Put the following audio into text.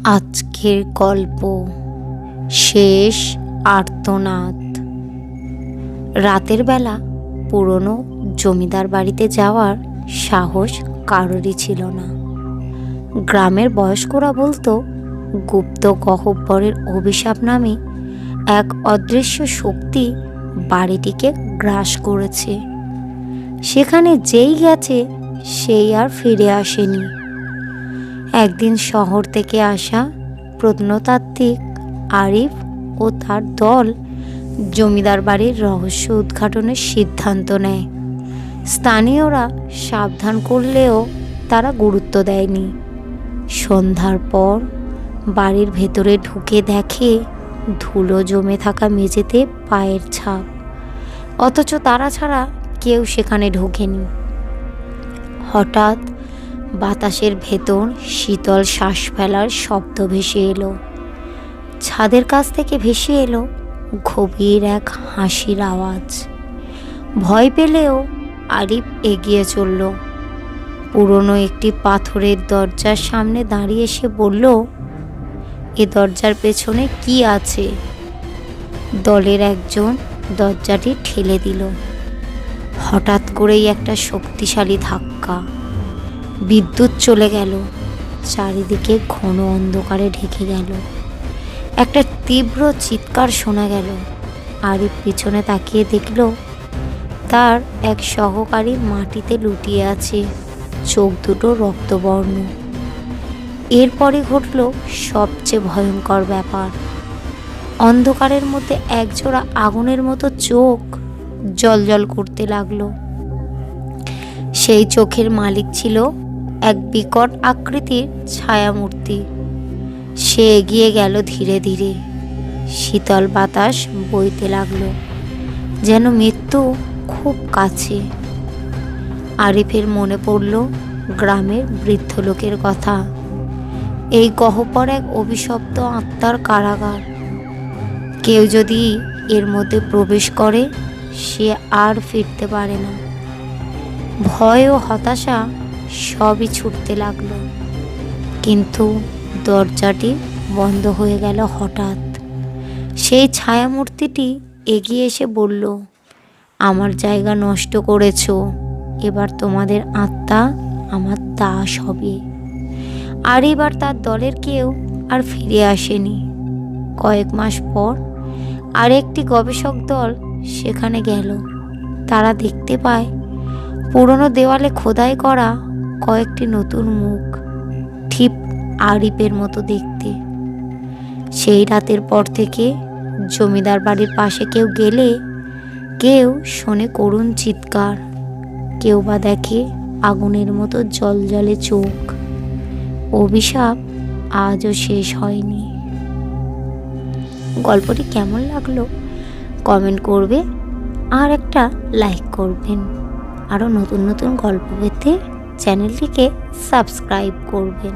আজকের গল্প শেষ আর্তনাদ। রাতের বেলা পুরনো জমিদার বাড়িতে যাওয়ার সাহস কারোরই ছিল না। গ্রামের বয়স্করা বলতো গুপ্ত গহ্বরের অভিশাপ নামে এক অদৃশ্য শক্তি বাড়িটিকে গ্রাস করেছে। সেখানে যেই গেছে সেই আর ফিরে আসেনি। একদিন শহর থেকে আসা প্রত্নতাত্ত্বিক আরিফ ও তার দল জমিদার বাড়ির রহস্য উদ্ঘাটনের সিদ্ধান্ত নেয়। স্থানীয়রা সাবধান করলেও তারা গুরুত্ব দেয়নি। সন্ধ্যার পর বাড়ির ভেতরে ঢুকে দেখে ধুলো জমে থাকা মেঝেতে পায়ের ছাপ, অথচ তারা ছাড়া কেউ সেখানে ঢোকেনি। হঠাৎ বাতাসের ভেতর শীতল শ্বাস ফেলার শব্দ ভেসে এলো। ছাদের কাছ থেকে ভেসে এলো গভীর এক হাসির আওয়াজ। ভয় পেলেও আরিফ এগিয়ে চলল। পুরনো একটি পাথরের দরজার সামনে দাঁড়িয়ে সে বলল, এ দরজার পেছনে কি আছে? দলের একজন দরজাটি ঠেলে দিল। হঠাৎ করেই একটা শক্তিশালী ধাক্কা, বিদ্যুৎ চলে গেল। চারিদিকে ঘন অন্ধকারে ঢেকে গেল। একটা তীব্র চিৎকার শোনা গেল। আরিফ পিছনে তাকিয়ে দেখল তার এক সহকারী মাটিতে লুটিয়ে আছে, চোখ দুটো রক্তবর্ণ। এরপরে ঘটল সবচেয়ে ভয়ঙ্কর ব্যাপার। অন্ধকারের মধ্যে একজোড়া আগুনের মতো চোখ জ্বলজ্বল করতে লাগলো। সেই চোখের মালিক ছিল এক বিকট আকৃতির ছায়ামূর্তি। সে এগিয়ে গেল ধীরে ধীরে। শীতল বাতাস বইতে লাগলো, যেন মৃত্যু খুব কাছে। আরিফের মনে পড়ল গ্রামের বৃদ্ধ লোকের কথা। এই গহ্বর এক অভিশপ্ত আত্মার কারাগার। কেউ যদি এর মধ্যে প্রবেশ করে সে আর ফিরতে পারে না। ভয় ও হতাশা সবই ছুটতে লাগলো, কিন্তু দরজাটি বন্ধ হয়ে গেল হঠাৎ। সেই ছায়ামূর্তিটি এগিয়ে এসে বলল, আমার জায়গা নষ্ট করেছ, এবার তোমাদের আত্মা আমার দাস হবে। আর এবার তার দলের কেউ আর ফিরে আসেনি। কয়েক মাস পর আরেকটি গবেষক দল সেখানে গেল। তারা দেখতে পায় পুরনো দেওয়ালে খোদাই করা কয়েকটি নতুন মুখ, ঠিক আরিফের মতো দেখতে। সেই রাতের পর থেকে জমিদার বাড়ির পাশে কেউ গেলে কেউ শোনে করুণ চিৎকার, কেউ বা দেখে আগুনের মতো জ্বলজ্বলে চোখ। অভিশাপ আজও শেষ হয়নি। গল্পটি কেমন লাগলো কমেন্ট করবে আর একটা লাইক করবেন। আরও নতুন নতুন গল্প পেতে চ্যানেলটিকে সাবস্ক্রাইব করবেন।